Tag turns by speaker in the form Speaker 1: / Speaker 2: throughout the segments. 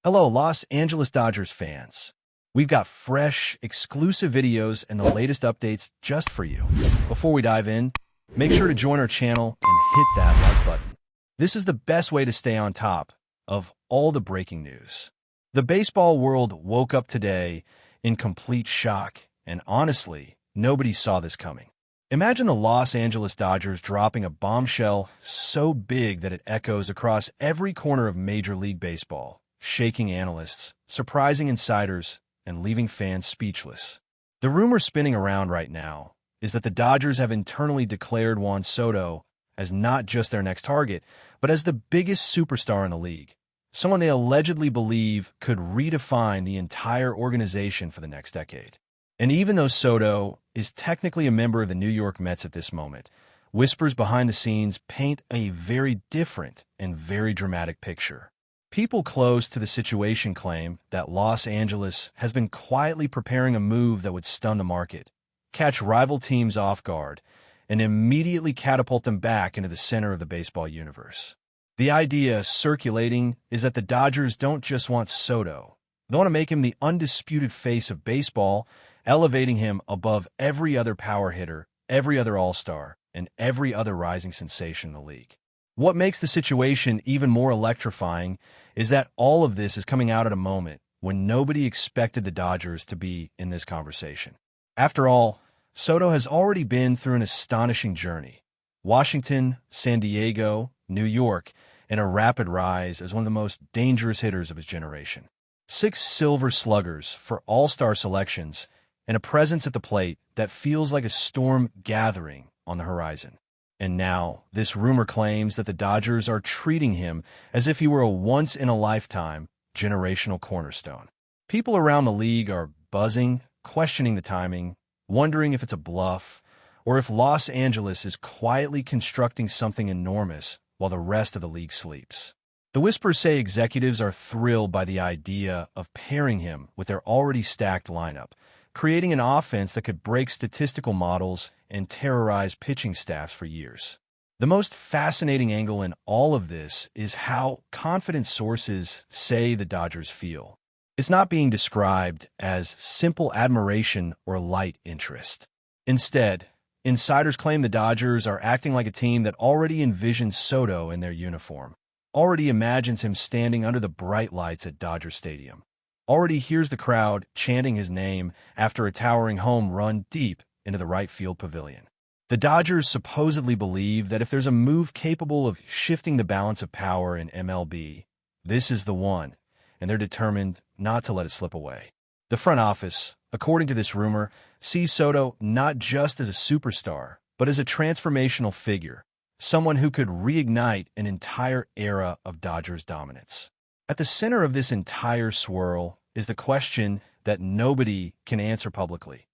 Speaker 1: Hello, Los Angeles Dodgers fans. We've got fresh, exclusive videos and the latest updates just for you. Before we dive in, make sure to join our channel and hit that like button. This is the best way to stay on top of all the breaking news. The baseball world woke up today in complete shock, and honestly, nobody saw this coming. Imagine the Los Angeles Dodgers dropping a bombshell so big that it echoes across every corner of Major League Baseball, shaking analysts, surprising insiders, and leaving fans speechless. The rumor spinning around right now is that the Dodgers have internally declared Juan Soto as not just their next target, but as the biggest superstar in the league, someone they allegedly believe could redefine the entire organization for the next decade. And even though Soto is technically a member of the New York Mets at this moment, whispers behind the scenes paint a very different and very dramatic picture. People close to the situation claim that Los Angeles has been quietly preparing a move that would stun the market, catch rival teams off guard, and immediately catapult them back into the center of the baseball universe. The idea circulating is that the Dodgers don't just want Soto. They want to make him the undisputed face of baseball, elevating him above every other power hitter, every other all-star, and every other rising sensation in the league. What makes the situation even more electrifying is that all of this is coming out at a moment when nobody expected the Dodgers to be in this conversation. After all, Soto has already been through an astonishing journey. Washington, San Diego, New York, and a rapid rise as one of the most dangerous hitters of his generation. 6 Silver Sluggers for all-star selections and a presence at the plate that feels like a storm gathering on the horizon. And now, this rumor claims that the Dodgers are treating him as if he were a once-in-a-lifetime generational cornerstone. People around the league are buzzing, questioning the timing, wondering if it's a bluff, or if Los Angeles is quietly constructing something enormous while the rest of the league sleeps. The whispers say executives are thrilled by the idea of pairing him with their already stacked lineup, creating an offense that could break statistical models and terrorize pitching staffs for years. The most fascinating angle in all of this is how confident sources say the Dodgers feel. It's not being described as simple admiration or light interest. Instead, insiders claim the Dodgers are acting like a team that already envisions Soto in their uniform, already imagines him standing under the bright lights at Dodger Stadium, already hears the crowd chanting his name after a towering home run deep into the right field pavilion. The Dodgers supposedly believe that if there's a move capable of shifting the balance of power in MLB, this is the one, and they're determined not to let it slip away. The front office, according to this rumor, sees Soto not just as a superstar, but as a transformational figure, someone who could reignite an entire era of Dodgers dominance. At the center of this entire swirl is the question that nobody can answer publicly.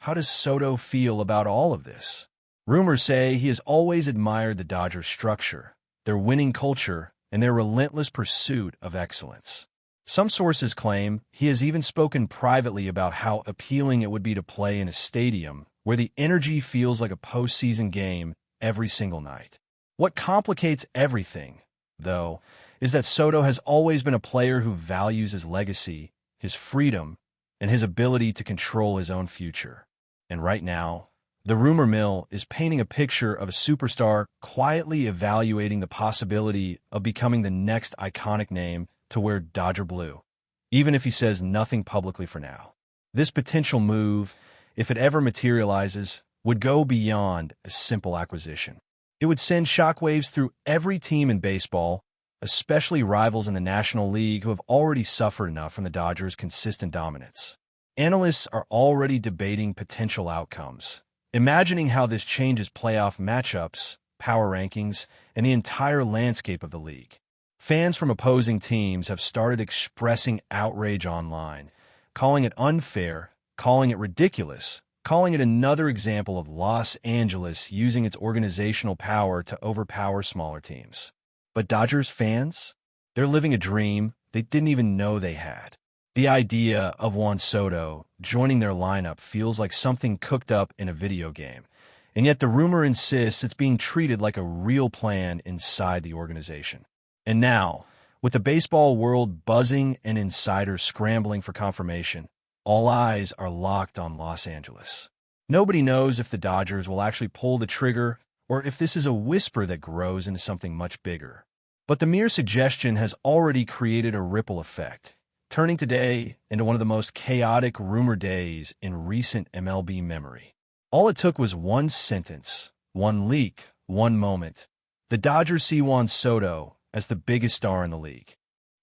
Speaker 1: How does Soto feel about all of this? Rumors say he has always admired the Dodgers' structure, their winning culture, and their relentless pursuit of excellence. Some sources claim he has even spoken privately about how appealing it would be to play in a stadium where the energy feels like a postseason game every single night. What complicates everything, though, is that Soto has always been a player who values his legacy, his freedom, and his ability to control his own future. And right now, the rumor mill is painting a picture of a superstar quietly evaluating the possibility of becoming the next iconic name to wear Dodger blue, even if he says nothing publicly for now. This potential move, if it ever materializes, would go beyond a simple acquisition. It would send shockwaves through every team in baseball, especially rivals in the National League who have already suffered enough from the Dodgers' consistent dominance. Analysts are already debating potential outcomes, imagining how this changes playoff matchups, power rankings, and the entire landscape of the league. Fans from opposing teams have started expressing outrage online, calling it unfair, calling it ridiculous, calling it another example of Los Angeles using its organizational power to overpower smaller teams. But Dodgers fans? They're living a dream they didn't even know they had. The idea of Juan Soto joining their lineup feels like something cooked up in a video game, and yet the rumor insists it's being treated like a real plan inside the organization. And now, With the baseball world buzzing and insiders scrambling for confirmation, all eyes are locked on Los Angeles. Nobody knows if the Dodgers will actually pull the trigger or if this is a whisper that grows into something much bigger. But the mere suggestion has already created a ripple effect, turning today into one of the most chaotic rumor days in recent MLB memory. All it took was one sentence, one leak, one moment. The Dodgers see Juan Soto as the biggest star in the league.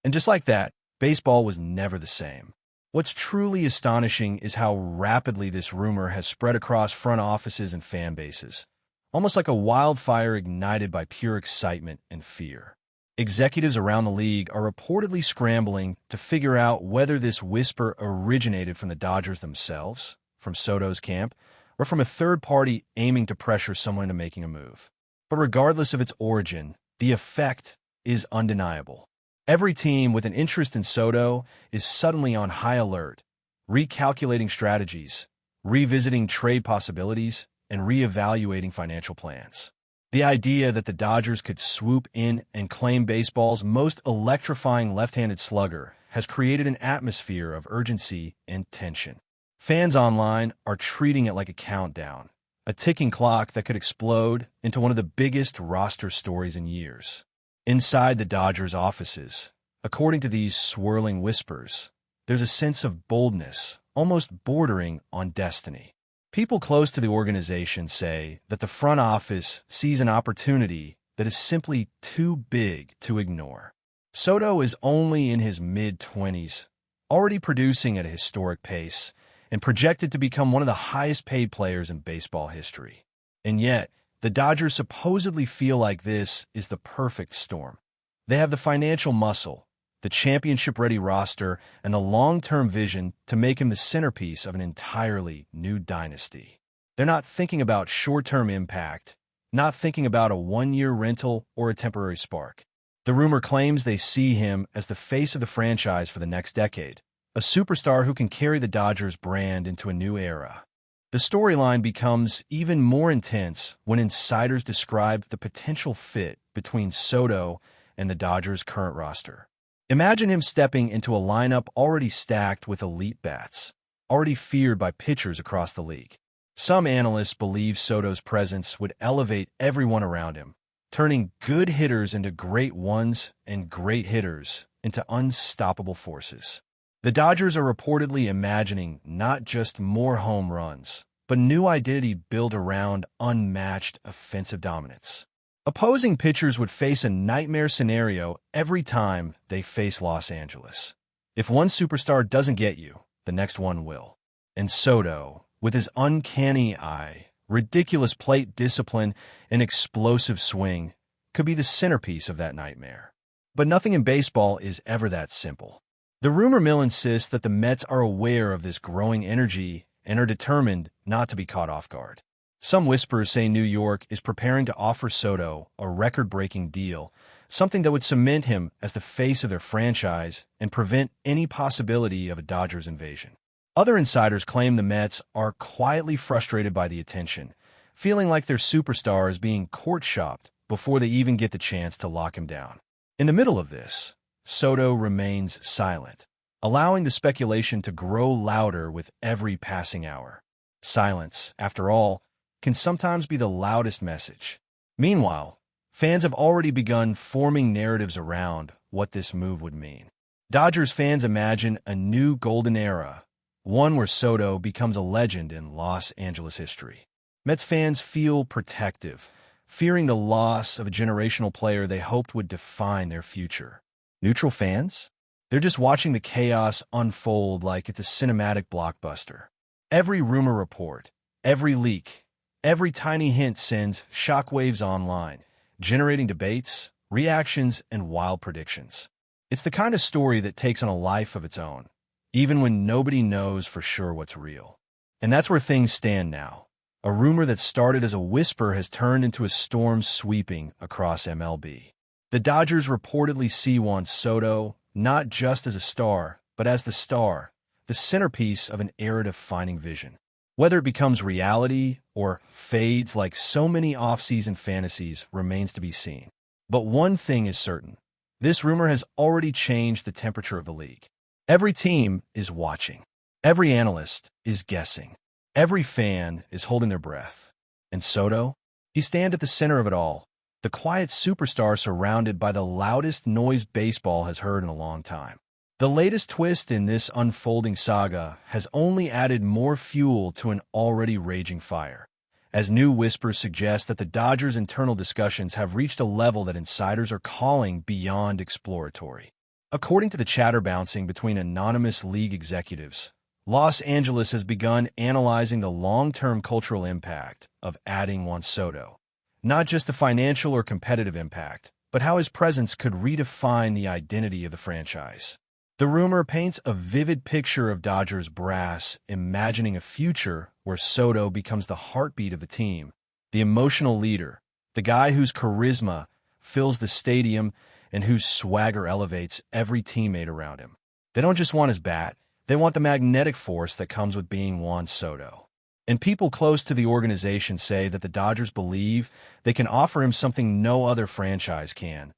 Speaker 1: And just like that, baseball was never the same. What's truly astonishing is how rapidly this rumor has spread across front offices and fan bases, almost like a wildfire ignited by pure excitement and fear. Executives around the league are reportedly scrambling to figure out whether this whisper originated from the Dodgers themselves, from Soto's camp, or from a third party aiming to pressure someone into making a move. But regardless of its origin, the effect is undeniable. Every team with an interest in Soto is suddenly on high alert, recalculating strategies, revisiting trade possibilities, and reevaluating financial plans. The idea that the Dodgers could swoop in and claim baseball's most electrifying left-handed slugger has created an atmosphere of urgency and tension. Fans online are treating it like a countdown, a ticking clock that could explode into one of the biggest roster stories in years. Inside the Dodgers' offices, according to these swirling whispers, there's a sense of boldness, almost bordering on destiny. People close to the organization say that the front office sees an opportunity that is simply too big to ignore. Soto is only in his mid-20s, already producing at a historic pace, and projected to become one of the highest-paid players in baseball history. And yet, the Dodgers supposedly feel like this is the perfect storm. They have the financial muscle, the championship-ready roster, and the long-term vision to make him the centerpiece of an entirely new dynasty. They're not thinking about short-term impact, not thinking about a one-year rental or a temporary spark. The rumor claims they see him as the face of the franchise for the next decade, a superstar who can carry the Dodgers brand into a new era. The storyline becomes even more intense when insiders describe the potential fit between Soto and the Dodgers' current roster. Imagine him stepping into a lineup already stacked with elite bats, already feared by pitchers across the league. Some analysts believe Soto's presence would elevate everyone around him, turning good hitters into great ones and great hitters into unstoppable forces. The Dodgers are reportedly imagining not just more home runs, but a new identity built around unmatched offensive dominance. Opposing pitchers would face a nightmare scenario every time they face Los Angeles. If one superstar doesn't get you, the next one will. And Soto, with his uncanny eye, ridiculous plate discipline, and explosive swing, could be the centerpiece of that nightmare. But nothing in baseball is ever that simple. The rumor mill insists that the Mets are aware of this growing energy and are determined not to be caught off guard. Some whispers say New York is preparing to offer Soto a record-breaking deal, something that would cement him as the face of their franchise and prevent any possibility of a Dodgers invasion. Other insiders claim the Mets are quietly frustrated by the attention, feeling like their superstar is being court-shopped before they even get the chance to lock him down. In the middle of this, Soto remains silent, allowing the speculation to grow louder with every passing hour. Silence, after all, can sometimes be the loudest message. Meanwhile, fans have already begun forming narratives around what this move would mean. Dodgers fans imagine a new golden era, one where Soto becomes a legend in Los Angeles history. Mets fans feel protective, fearing the loss of a generational player they hoped would define their future. Neutral fans? They're just watching the chaos unfold like it's a cinematic blockbuster. Every rumor report, every leak, every tiny hint sends shockwaves online, generating debates, reactions, and wild predictions. It's the kind of story that takes on a life of its own, even when nobody knows for sure what's real. And that's where things stand now. A rumor that started as a whisper has turned into a storm sweeping across MLB. The Dodgers reportedly see Juan Soto not just as a star, but as the star, the centerpiece of an era-defining vision. Whether it becomes reality or fades like so many off-season fantasies remains to be seen. But one thing is certain. This rumor has already changed the temperature of the league. Every team is watching. Every analyst is guessing. Every fan is holding their breath. And Soto? He stands at the center of it all, the quiet superstar surrounded by the loudest noise baseball has heard in a long time. The latest twist in this unfolding saga has only added more fuel to an already raging fire, as new whispers suggest that the Dodgers' internal discussions have reached a level that insiders are calling beyond exploratory. According to the chatter bouncing between anonymous league executives, Los Angeles has begun analyzing the long-term cultural impact of adding Juan Soto. Not just the financial or competitive impact, but how his presence could redefine the identity of the franchise. The rumor paints a vivid picture of Dodgers brass imagining a future where Soto becomes the heartbeat of the team, the emotional leader, the guy whose charisma fills the stadium and whose swagger elevates every teammate around him. They don't just want his bat, they want the magnetic force that comes with being Juan Soto. And people close to the organization say that the Dodgers believe they can offer him something no other franchise can,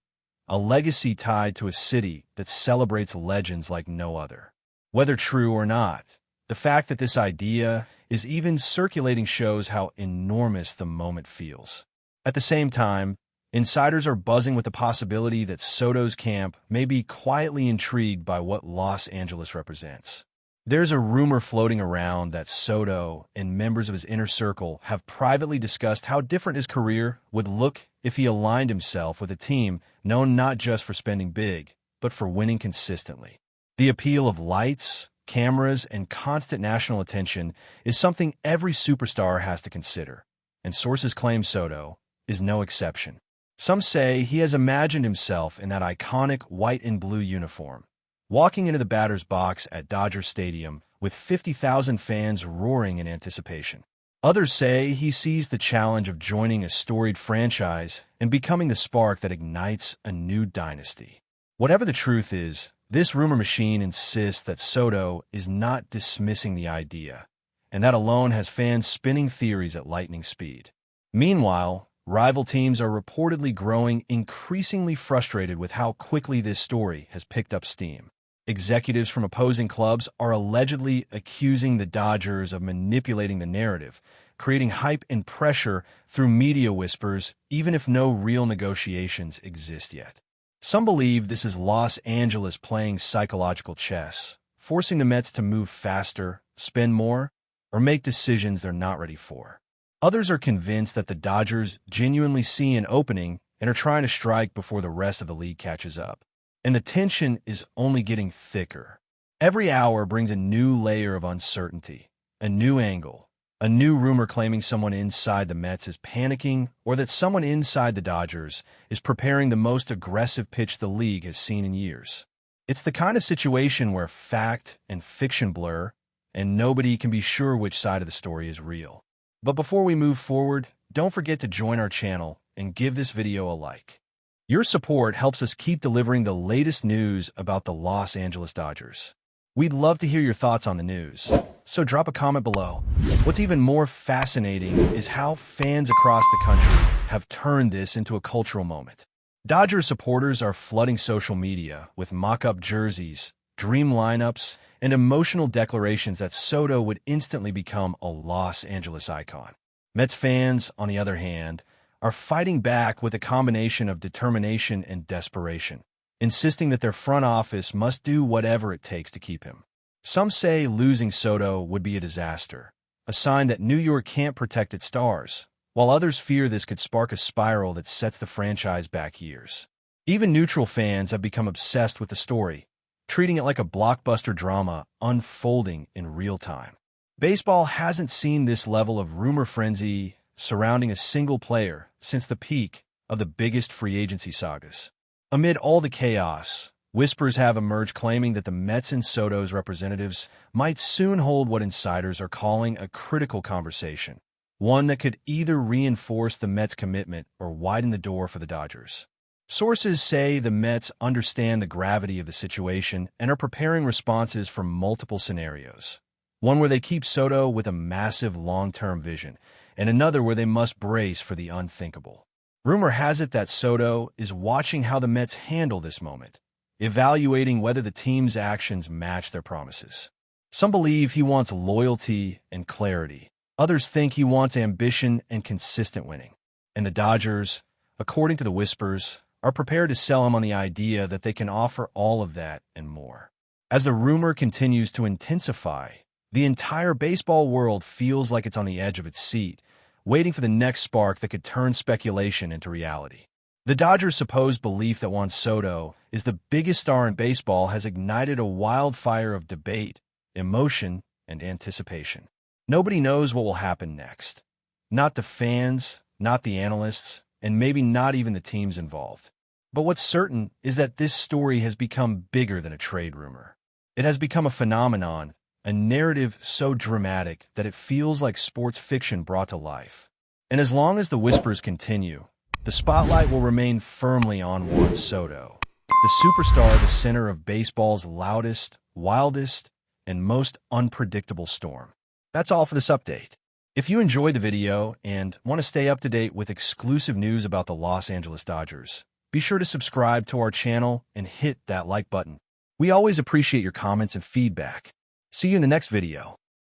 Speaker 1: a legacy tied to a city that celebrates legends like no other. Whether true or not, the fact that this idea is even circulating shows how enormous the moment feels. At the same time, insiders are buzzing with the possibility that Soto's camp may be quietly intrigued by what Los Angeles represents. There's a rumor floating around that Soto and members of his inner circle have privately discussed how different his career would look if he aligned himself with a team known not just for spending big, but for winning consistently. The appeal of lights, cameras, and constant national attention is something every superstar has to consider, and sources claim Soto is no exception. Some say he has imagined himself in that iconic white and blue uniform, walking into the batter's box at Dodger Stadium with 50,000 fans roaring in anticipation. Others say he sees the challenge of joining a storied franchise and becoming the spark that ignites a new dynasty. Whatever the truth is, this rumor machine insists that Soto is not dismissing the idea, and that alone has fans spinning theories at lightning speed. Meanwhile, rival teams are reportedly growing increasingly frustrated with how quickly this story has picked up steam. Executives from opposing clubs are allegedly accusing the Dodgers of manipulating the narrative, creating hype and pressure through media whispers, even if no real negotiations exist yet. Some believe this is Los Angeles playing psychological chess, forcing the Mets to move faster, spend more, or make decisions they're not ready for. Others are convinced that the Dodgers genuinely see an opening and are trying to strike before the rest of the league catches up. And the tension is only getting thicker. Every hour brings a new layer of uncertainty, a new angle, a new rumor claiming someone inside the Mets is panicking or that someone inside the Dodgers is preparing the most aggressive pitch the league has seen in years. It's the kind of situation where fact and fiction blur, and nobody can be sure which side of the story is real. But before we move forward, don't forget to join our channel and give this video a like. Your support helps us keep delivering the latest news about the Los Angeles Dodgers. We'd love to hear your thoughts on the news, so drop a comment below. What's even more fascinating is how fans across the country have turned this into a cultural moment. Dodgers supporters are flooding social media with mock-up jerseys, dream lineups, and emotional declarations that Soto would instantly become a Los Angeles icon. Mets fans, on the other hand, are fighting back with a combination of determination and desperation, insisting that their front office must do whatever it takes to keep him. Some say losing Soto would be a disaster, a sign that New York can't protect its stars, while others fear this could spark a spiral that sets the franchise back years. Even neutral fans have become obsessed with the story, treating it like a blockbuster drama unfolding in real time. Baseball hasn't seen this level of rumor frenzy surrounding a single player since the peak of the biggest free agency sagas. Amid all the chaos, whispers have emerged claiming that the Mets and Soto's representatives might soon hold what insiders are calling a critical conversation, one that could either reinforce the Mets' commitment or widen the door for the Dodgers. Sources say the Mets understand the gravity of the situation and are preparing responses for multiple scenarios, one where they keep Soto with a massive long-term vision, and another where they must brace for the unthinkable. Rumor has it that Soto is watching how the Mets handle this moment, evaluating whether the team's actions match their promises. Some believe he wants loyalty and clarity. Others think he wants ambition and consistent winning. And the Dodgers, according to the whispers, are prepared to sell him on the idea that they can offer all of that and more. As the rumor continues to intensify, the entire baseball world feels like it's on the edge of its seat, waiting for the next spark that could turn speculation into reality. The Dodgers' supposed belief that Juan Soto is the biggest star in baseball has ignited a wildfire of debate, emotion, and anticipation. Nobody knows what will happen next. Not the fans, not the analysts, and maybe not even the teams involved. But what's certain is that this story has become bigger than a trade rumor. It has become a phenomenon, a narrative so dramatic that it feels like sports fiction brought to life. And as long as the whispers continue, the spotlight will remain firmly on Juan Soto, the superstar, the center of baseball's loudest, wildest, and most unpredictable storm. That's all for this update. If you enjoyed the video and want to stay up to date with exclusive news about the Los Angeles Dodgers, be sure to subscribe to our channel and hit that like button. We always appreciate your comments and feedback. See you in the next video.